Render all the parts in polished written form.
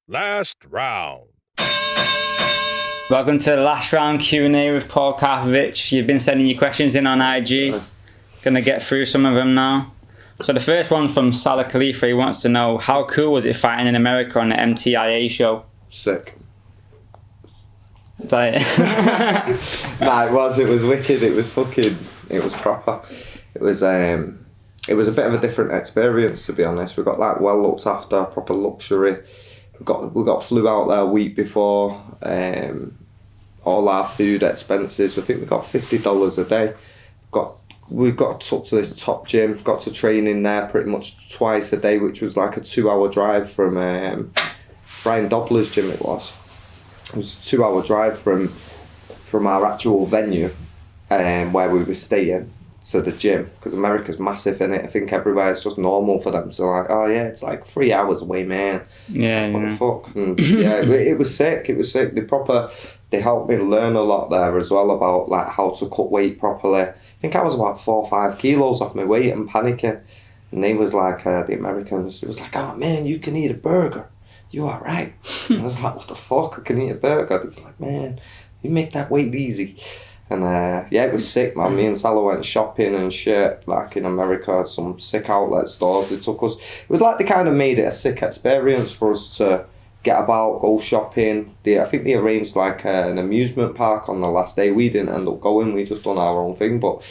Last round. Welcome to the last round Q&A with Paul Karpowicz. You've been sending your questions in on IG. Gonna get through some of them now. So the first one's from Salah Khalifa. He wants to know, how cool was it fighting in America on the MTIA show? Sick. Like, Nah, it was wicked, it was proper. It was a bit of a different experience, to be honest. We got like well looked after, proper luxury. We got flew out there a week before, all our food expenses. I think we got $50 a day. We got took to this top gym, got to train in there pretty much twice a day, which was like a 2-hour drive from Brian Dobler's gym. It was a 2-hour drive from our actual venue, where we were staying, to the gym, because America's massive in it. I think everywhere it's just normal for them to like, oh yeah, it's like 3 hours away, man. yeah, What the fuck? And yeah, it was sick. They helped me learn a lot there as well about like how to cut weight properly. I think I was about 4 or 5 kilos off my weight and panicking. And they was like, the Americans, it was like, oh man, you can eat a burger. You are right. And I was like, what the fuck? I can eat a burger. It was like, man, you make that weight easy. And yeah, it was sick, man. Me and Salah went shopping and shit, like in America, some sick outlet stores. They took us. It was like they kind of made it a sick experience for us to get about, go shopping. I think they arranged like an amusement park on the last day. We didn't end up going. We just done our own thing, but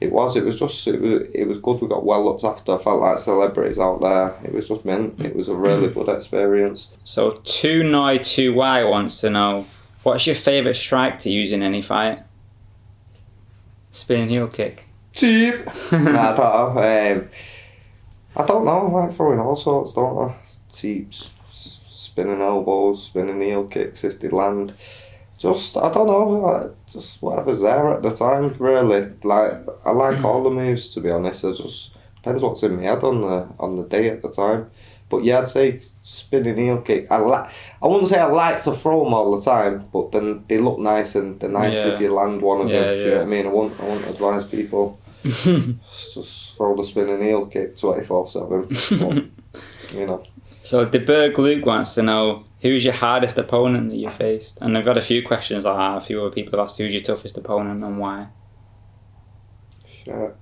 it was good. We got well looked after. I felt like celebrities out there. It was just mint. It was a really good experience. So 2Noi2Y wants to know, what's your favourite strike to use in any fight? Spinning heel kick. Cheap. Nah, I don't know. I like throwing all sorts, don't I? Teeps, spinning elbows, spinning heel kicks if they land. Just, I don't know, just whatever's there at the time, really. Like, I like all the moves, to be honest. It just depends what's in my head on the day at the time. But yeah, I'd say spinning heel kick. I wouldn't say I like to throw them all the time, but then they look nice, and they're nice if you land one of them. Do you know what I mean? I wouldn't advise people just throw the spinning heel kick 24/7. You know. So DeBerg Luke wants to know, who's your hardest opponent that you faced? And I've got a few questions like that. A few other people have asked, who's your toughest opponent and why? Sure.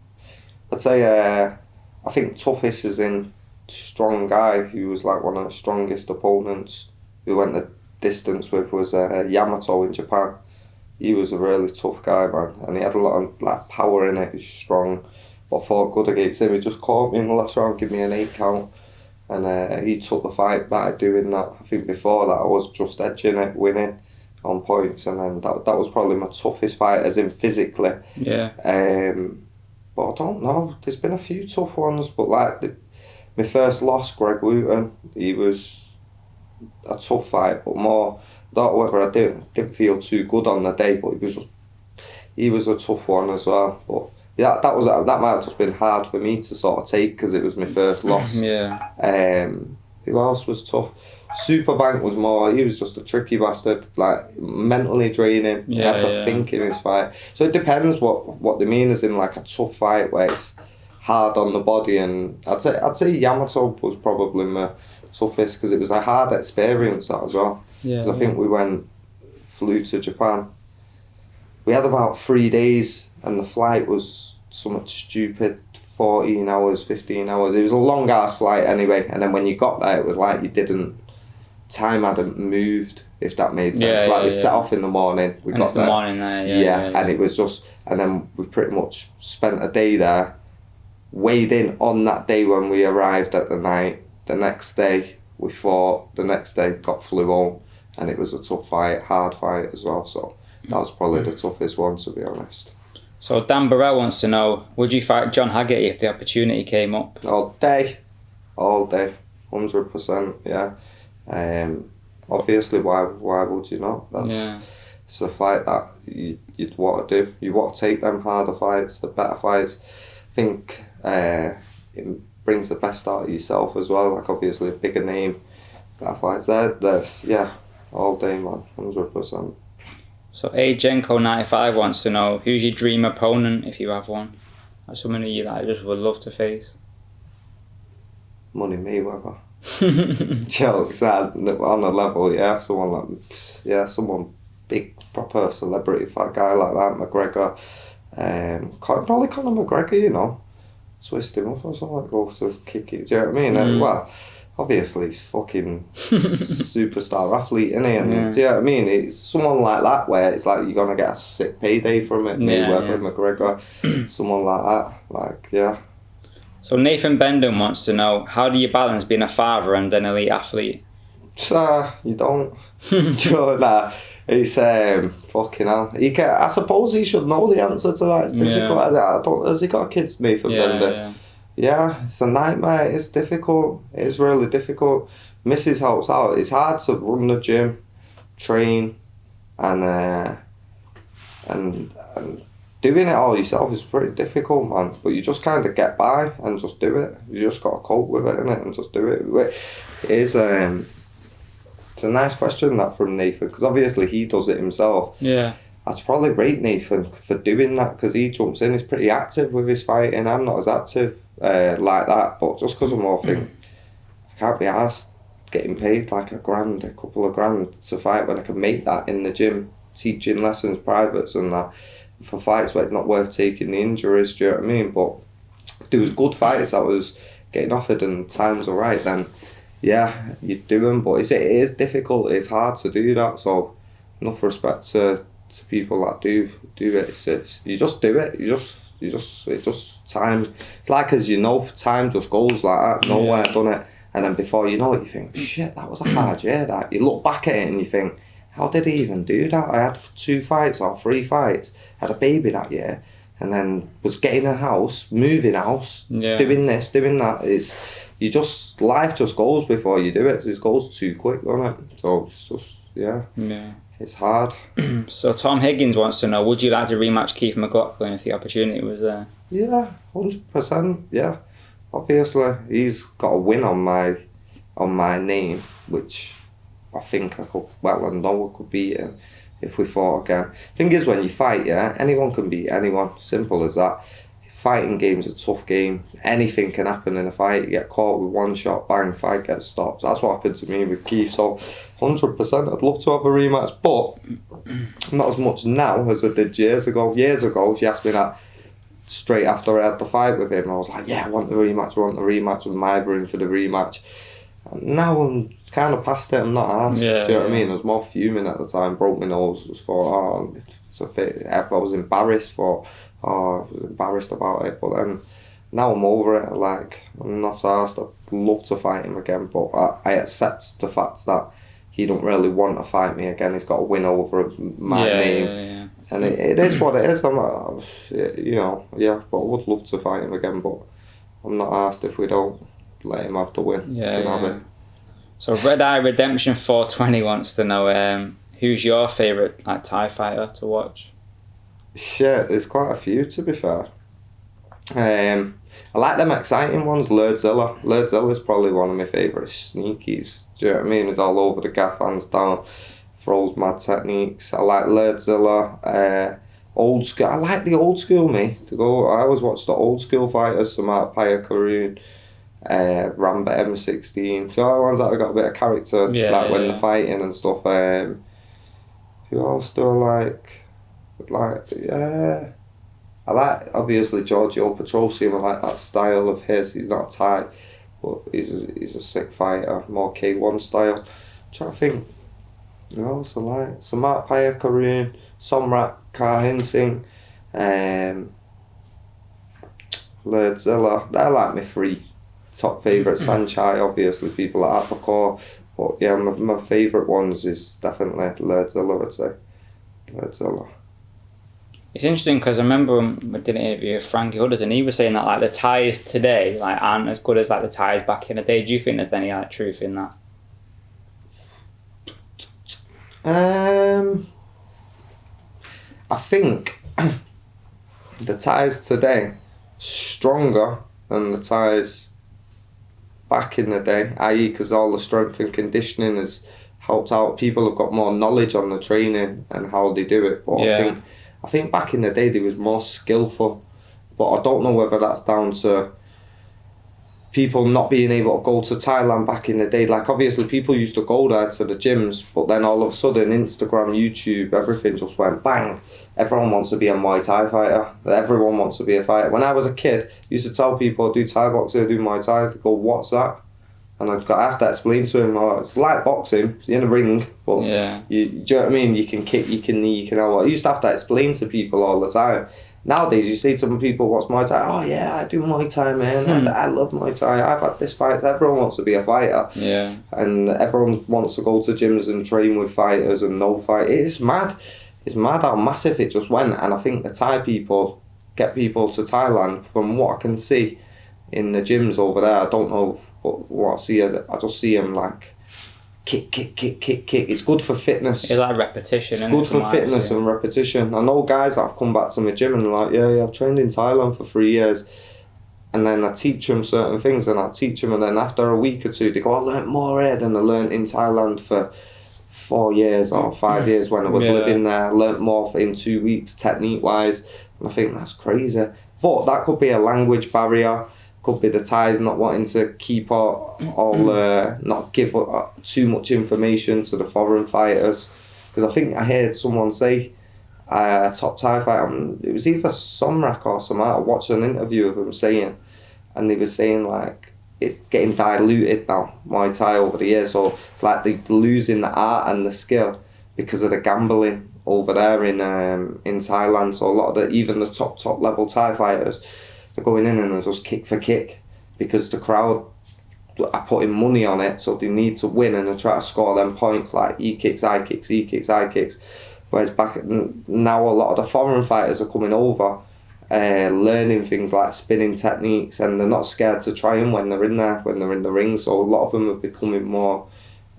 I'd say I think toughest is in strong guy who was like one of the strongest opponents who went the distance with was Yamato in Japan. He was a really tough guy, man, and he had a lot of like power in it. He was strong, but I fought good against him. He just caught me in the last round, gave me an 8 count, and he took the fight by doing that. I think before that I was just edging it, winning on points, and then that was probably my toughest fight, as in physically. Yeah. But I don't know. There's been a few tough ones, but like my first loss, Greg Wooten, he was a tough fight, but more, I don't know whether I didn't feel too good on the day, but he was a tough one as well. But yeah, that might have just been hard for me to sort of take because it was my first loss. Yeah. Who else was tough? Superbank was more, he was just a tricky bastard, like mentally draining. He had to think in his fight. So it depends what they mean as in like a tough fight where it's hard on the body, and I'd say Yamato was probably my toughest because it was a hard experience that as well. Because I think we flew to Japan. We had about 3 days, and the flight was somewhat stupid, 14 hours, 15 hours. It was a long ass flight anyway, and then when you got there, it was like time hadn't moved, if that made sense. We set off in the morning. We got there. And it was just, and then we pretty much spent a day there. Weighed in on that day when we arrived at the night. The next day we fought. The next day got flew home, and it was a tough fight, hard fight as well. So that was probably the toughest one, to be honest. So Dan Burrell wants to know, would you fight John Haggerty if the opportunity came up? All day, 100%. Yeah. Obviously, why would you not? It's a fight that you'd want to do. You want to take them harder fights, the better fights. I think it brings the best out of yourself as well. Like obviously a bigger name, better fights there. Yeah, all day, man, 100%. So Ajenko95 wants to know, who's your dream opponent if you have one? Or someone that you just would love to face? Money Mayweather. jokes on a level, yeah. Someone big, proper celebrity fight guy like that, McGregor. Probably Conor McGregor, you know. Twist him up or something, like go to kick it. Do you know what I mean? Well, obviously he's fucking superstar athlete, isn't he? And do you know what I mean? It's someone like that where it's like you're gonna get a sick payday from it. Mayweather, McGregor, someone like that. Like, yeah. So Nathan Bendon wants to know, how do you balance being a father and an elite athlete? You don't. Do you know that? It's fucking hell. I suppose he should know the answer to that. It's difficult. I don't. Has he got kids, Nathan Bender? Yeah, it's a nightmare. It's difficult. It's really difficult. Mrs. helps out. It's hard to run the gym, train, and doing it all yourself is pretty difficult, man. But you just kind of get by and just do it. You just got to cope with it, innit, and just do it. It is it's a nice question, that, from Nathan, because obviously he does it himself. Yeah. I'd probably rate Nathan for doing that, because he jumps in, he's pretty active with his fighting. I'm not as active like that, but just because I'm I can't be asked getting paid like a couple of grand to fight when I can make that in the gym, teaching lessons, privates and that, for fights where it's not worth taking the injuries, do you know what I mean? But if there was good fights that was getting offered and times are right, then yeah, you do them. But it is difficult, it's hard to do that, so enough respect to people that do it. You just do it, it's just time. It's like, as you know, time just goes like that, nowhere, done it. And then before you know it, you think, shit, that was a hard year, that. You look back at it and you think, how did he even do that? I had 2 fights or 3 fights, had a baby that year, and then was getting a house, moving house, doing this, doing that. Life just goes before you do it. It just goes too quick, doesn't it? So it's just, it's hard. So Tom Higgins wants to know, would you like to rematch Keith McLaughlin if the opportunity was there? Yeah, 100%, yeah. Obviously, he's got a win on my name, which I think I know I could beat him if we fought again. Thing is, when you fight, anyone can beat anyone. Simple as that. Fighting game's a tough game. Anything can happen in a fight. You get caught with one shot, bang, fight gets stopped. That's what happened to me with Keith. So 100%, I'd love to have a rematch, but not as much now as I did years ago. Years ago, she asked me that straight after I had the fight with him. I was like, yeah, I want the rematch, I'm mithering for the rematch. And now I'm kind of past it, I'm not asked. Do you know what I mean? I was more fuming at the time, broke my nose, was for, it's a fit. I was embarrassed about it, but then now I'm over it. Like, I'm not asked. I'd love to fight him again, but I accept the fact that he don't really want to fight me again. He's got to win over my name. And it is what it is. But I would love to fight him again, but I'm not asked if we don't let him have the win. Have it. So Red Eye Redemption 420 wants to know, who's your favourite Thai fighter to watch? Shit, there's quite a few, to be fair. I like them exciting ones. Lurdzilla's probably one of my favourite sneakies. Do you know what I mean? He's all over the gaff, hands down, throws mad techniques. I like Lurdzilla. Old school. I like the old school, me. I always watch the old school fighters, Samart Paya Karoon, Ramba M16. So the ones that have got a bit of character, when they're fighting and stuff. Who else do I like? I like, obviously, Giorgio Petrosian. I like that style of his. He's not Thai, but he's a sick fighter, more K1 style. I'm trying to think. Who else I like? Samart Paya Karoon, Somrat Kahin Singh, Lurdzilla. They're like my 3 top favourites. Sanchai, obviously, people like Apakor. But yeah, my favourite ones is definitely Lurdzilla, I'd say. Lurdzilla. It's interesting because I remember when I did an interview with Frankie Hudders, and he was saying that the Thais today aren't as good as the Thais back in the day. Do you think there's any truth in that? I think the Thais today stronger than the Thais back in the day, i.e. because all the strength and conditioning has helped out. People have got more knowledge on the training and how they do it. But I think back in the day they was more skillful. But I don't know whether that's down to people not being able to go to Thailand back in the day. Like, obviously, people used to go there to the gyms, but then all of a sudden, Instagram, YouTube, everything just went bang. Everyone wants to be a Muay Thai fighter. Everyone wants to be a fighter. When I was a kid, I used to tell people I do Thai boxing, I do Muay Thai. They go, what's that? And I have to explain to him, oh, it's like boxing, you're in a ring, but do you know what I mean? You can kick, you can knee, you can all. I used to have to explain to people all the time. Nowadays, you say to some people, what's Muay Thai? Oh yeah, I do Muay Thai, man. I love Muay Thai. I've had this fight. Everyone wants to be a fighter. Yeah. And everyone wants to go to gyms and train with fighters and no fight. It's mad. It's mad how massive it just went. And I think the Thai people get people to Thailand. From what I can see in the gyms over there, I don't know what I see. I just see them like kick. It's good for fitness. It's like repetition. It's good for fitness and repetition. I know guys that have come back to my gym and they're like, yeah, I've trained in Thailand for 3 years. And then I teach them certain things and I teach them, and then after a week or two, they go, I learnt more here than I learnt in Thailand for 4 years or 5 years when I was living there. I learnt more in 2 weeks, technique-wise. And I think that's crazy. But that could be a language barrier. Could be the Thais not wanting to keep not give too much information to the foreign fighters. Because I think I heard someone say, a top Thai fighter, it was either Somrak or something, I watched an interview of him saying, and they were saying like, it's getting diluted now, Muay Thai over the years, so it's like they're losing the art and the skill because of the gambling over there in Thailand. So a lot of even the top level Thai fighters, they're going in and they're just kick for kick because the crowd are putting money on it, so they need to win and they try to score them points like E-kicks, I-kicks, E-kicks, I-kicks. Whereas back now, a lot of the foreign fighters are coming over, learning things like spinning techniques, and they're not scared to try them when they're in there, when they're in the ring. So a lot of them are becoming more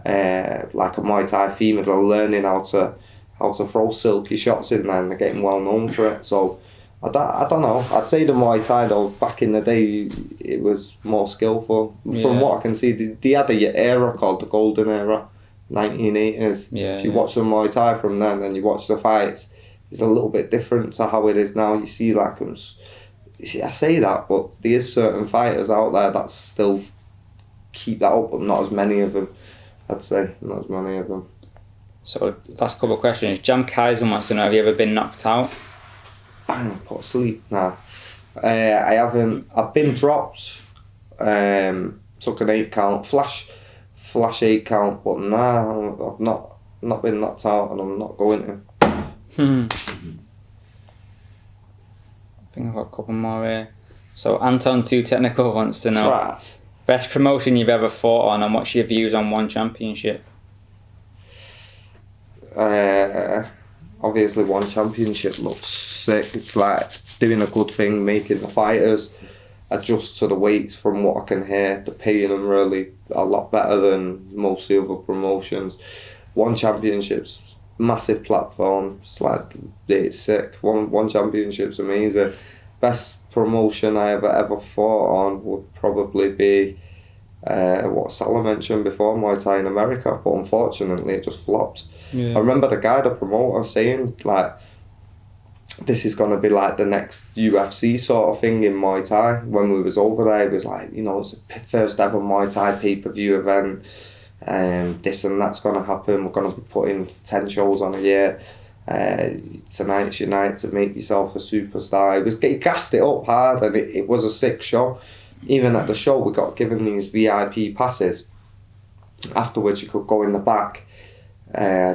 like a Muay Thai female. They're learning how to throw silky shots in there, and they're getting well known for it. So I don't know. I'd say the Muay Thai though, back in the day, it was more skillful. From what I can see, they had a era called the Golden Era, 1980s. If you watch the Muay Thai from then and you watch the fights, it's a little bit different to how it is now. You see like I say that, but there is certain fighters out there that still keep that up, but not as many of them. I'd say not as many of them. So last couple of questions. Jam Kaiser wants to know, have you ever been knocked out? Bang, put to sleep. Nah, I haven't. I've been dropped. Took an 8 count, flash 8 count, but nah, I've not been knocked out, and I'm not going to. I think I've got a couple more here. So Anton Too Technical wants to know, best promotion you've ever fought on, and what's your views on one championship? Obviously one championship looks sick. It's like doing a good thing, making the fighters adjust to the weights. From what I can hear, they're paying them really a lot better than most of the other promotions. One championship's massive platform. It's like, it's sick. One championship's amazing. Best promotion I ever fought on would probably be what Salah mentioned before, Muay Thai in America, but unfortunately it just flopped. I remember the promoter saying like, this is going to be like the next UFC sort of thing in Muay Thai. When we was over there, it was like, it's the first ever Muay Thai pay-per-view event, and this and that's going to happen. We're going to be putting 10 shows on a year. Tonight's your night to make yourself a superstar. He gassed it up hard, and it was a sick show. Even at the show, we got given these VIP passes. Afterwards, you could go in the back,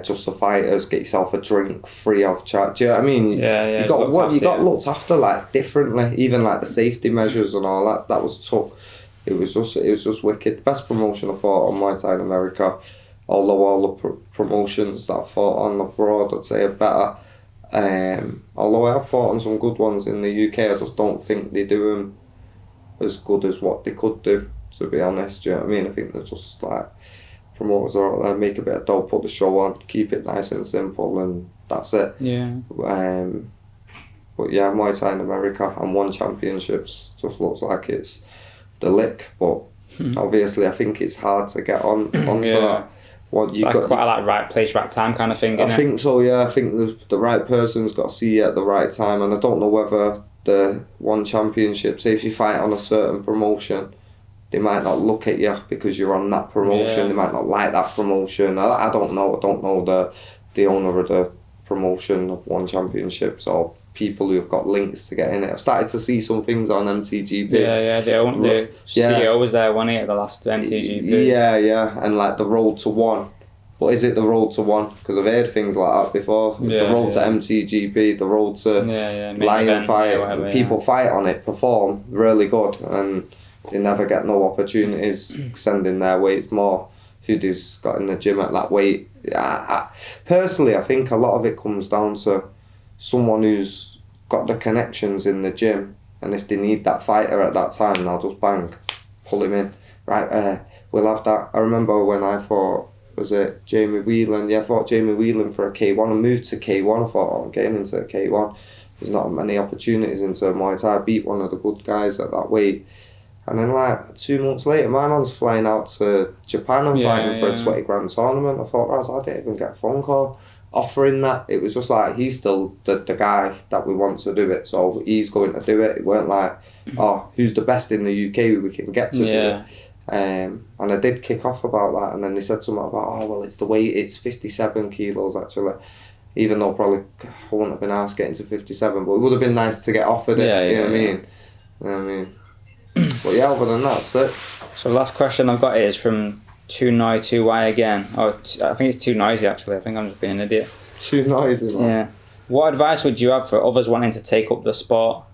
just the fighters, get yourself a drink free of charge. Do you know what I mean? Yeah. You got looked after like differently. Even like the safety measures and all that. That was tough. It was just wicked. Best promotion I fought on Muay Thai in America. Although all the promotions that I fought on abroad, I'd say are better. Although I have fought on some good ones in the UK, I just don't think they do them as good as what they could do, to be honest. Do you know what I mean? I think they're just like, promoters are out there, make a bit of dough, put the show on, keep it nice and simple, and that's it. Yeah. But yeah, Muay Thai in America and one championships just looks like it's the lick, but obviously I think it's hard to get onto that. What you got? Quite like right place, right time kind of thing. I think so. Yeah, I think the right person's got to see you at the right time, and I don't know whether the one championship, say if you fight on a certain promotion, they might not look at you because you're on that promotion. They might not like that promotion. I don't know. I don't know the owner of the promotion of one championships or people who have got links to get in it. I've started to see some things on MTGP. The CEO was there, wasn't he, at the last MTGP? Yeah, and like the road to one. But is it the road to one? Because I've heard things like that before. The road to MTGP, the road to Lion Fight. People fight on it, perform really good, and they never get no opportunities sending their weights more. Who's got in the gym at that weight. Personally, I think a lot of it comes down to someone who's got the connections in the gym, and if they need that fighter at that time, they'll just bang, pull him in. Right, we'll have that. I remember when I fought, was it Jamie Whelan? Yeah, I fought Jamie Whelan for a K1 and moved to K1. I thought, I'm getting into a K1. There's not many opportunities into Muay Thai. I beat one of the good guys at that weight. And then like 2 months later, my man's flying out to Japan and fighting for a 20 grand tournament. I thought, I didn't even get a phone call offering that. It was just like, he's still the guy that we want to do it, so he's going to do it. It weren't like, who's the best in the UK who we can get to do it. And I did kick off about that, and then they said something about, it's the weight, it's 57 kilos actually. Even though probably I wouldn't have been asked getting to 57, but it would have been nice to get offered it. You know what I mean? But yeah, other than that, that's it. So the last question I've got is from 2Noi2Y again. I think it's too noisy actually. I think I'm just being an idiot. Too noisy, man. Yeah. What advice would you have for others wanting to take up the sport?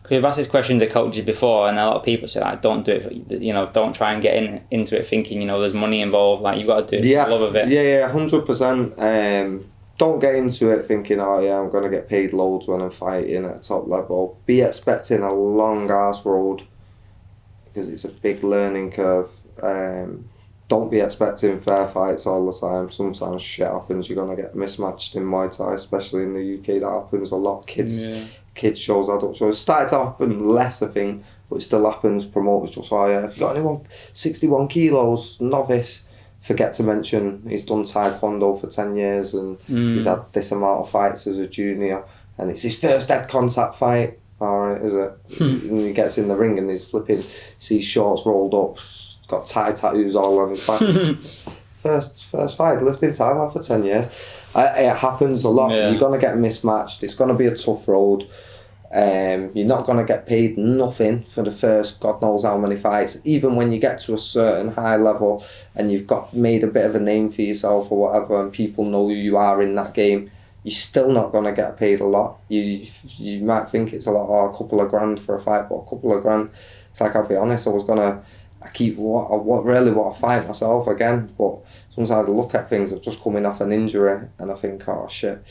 Because we've asked this question to coaches before, and a lot of people say, don't do it. Don't try and get into it thinking there's money involved. Like, you've got to do it for the love of it. Yeah, 100%. Don't get into it thinking, I'm going to get paid loads when I'm fighting at a top level. Be expecting a long ass road because it's a big learning curve. Don't be expecting fair fights all the time. Sometimes shit happens. You're going to get mismatched in Muay Thai, especially in the UK. That happens a lot. Kids shows, adult shows. It's started to happen less, I think, but it still happens. Promoters just, if you got anyone 61 kilos, novice, forget to mention he's done Taekwondo for 10 years and he's had this amount of fights as a junior, and it's his first head contact fight. Alright, is it? And he gets in the ring and he's flipping, sees shorts rolled up, got Thai tattoos all on his back. first fight, lived in Thailand for 10 years. It happens a lot. You're going to get mismatched. It's going to be a tough road. You're not going to get paid nothing for the first God knows how many fights. Even when you get to a certain high level and you've got made a bit of a name for yourself or whatever, and people know who you are in that game, you're still not going to get paid a lot. You might think it's a lot, a couple of grand for a fight, but a couple of grand, it's like, I'll be honest, I keep really want to fight myself again, but sometimes I look at things, I've just coming off an injury and I think, oh shit,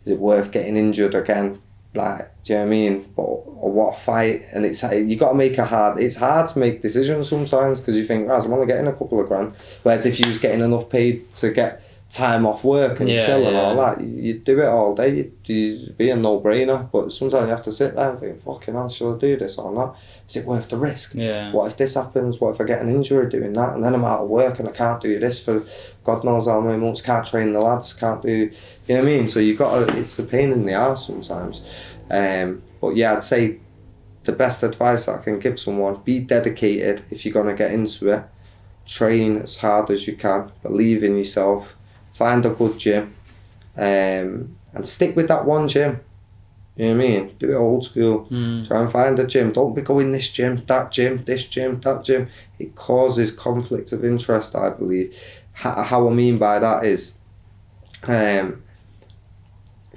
is it worth getting injured again? Like, do you know what I mean? But what a fight, and you got to make it's hard to make decisions sometimes because you think, I'm only getting a couple of grand, whereas if you was getting enough paid to get time off work and chill and all that, you do it all day, you'd be a no-brainer. But sometimes you have to sit there and think, fucking hell, should I do this or not? Is it worth the risk? What if this happens? What if I get an injury doing that and then I'm out of work and I can't do this for God knows how many months, can't train the lads, can't do, you know what I mean? So it's a pain in the arse sometimes. But yeah, I'd say the best advice I can give someone, be dedicated if you're going to get into it. Train as hard as you can, believe in yourself, find a good gym, and stick with that one gym. You know what I mean? Do it old school. Try and find a gym. Don't be going this gym, that gym, this gym, that gym. It causes conflict of interest, I believe. How I mean by that is, if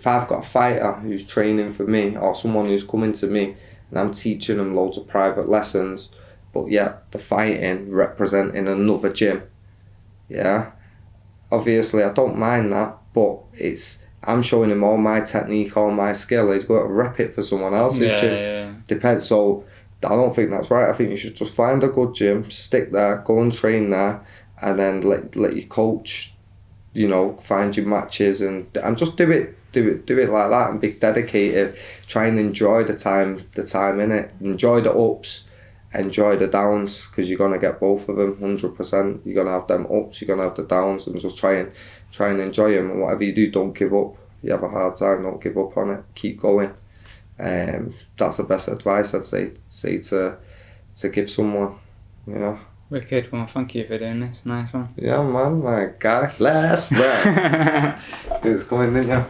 I've got a fighter who's training for me or someone who's coming to me and I'm teaching them loads of private lessons, but yeah, the fighting representing another gym, obviously I don't mind that, but I'm showing him all my technique, all my skill. He's got to rep it for someone else's gym. Depends. So I don't think that's right. I think you should just find a good gym, stick there, go and train there, and then let your coach, find your matches and just do it like that and be dedicated. Try and enjoy the time in it. Enjoy the ups, enjoy the downs, because you're gonna get both of them 100%. You're gonna have them ups, you're gonna have the downs, and just try and enjoy them. And whatever you do, don't give up. You have a hard time, don't give up on it. Keep going. That's the best advice I'd say to give someone. you know. Wicked. Well, thank you for doing this. Nice one. Yeah, man, like, guy, last round. It was coming, didn't you?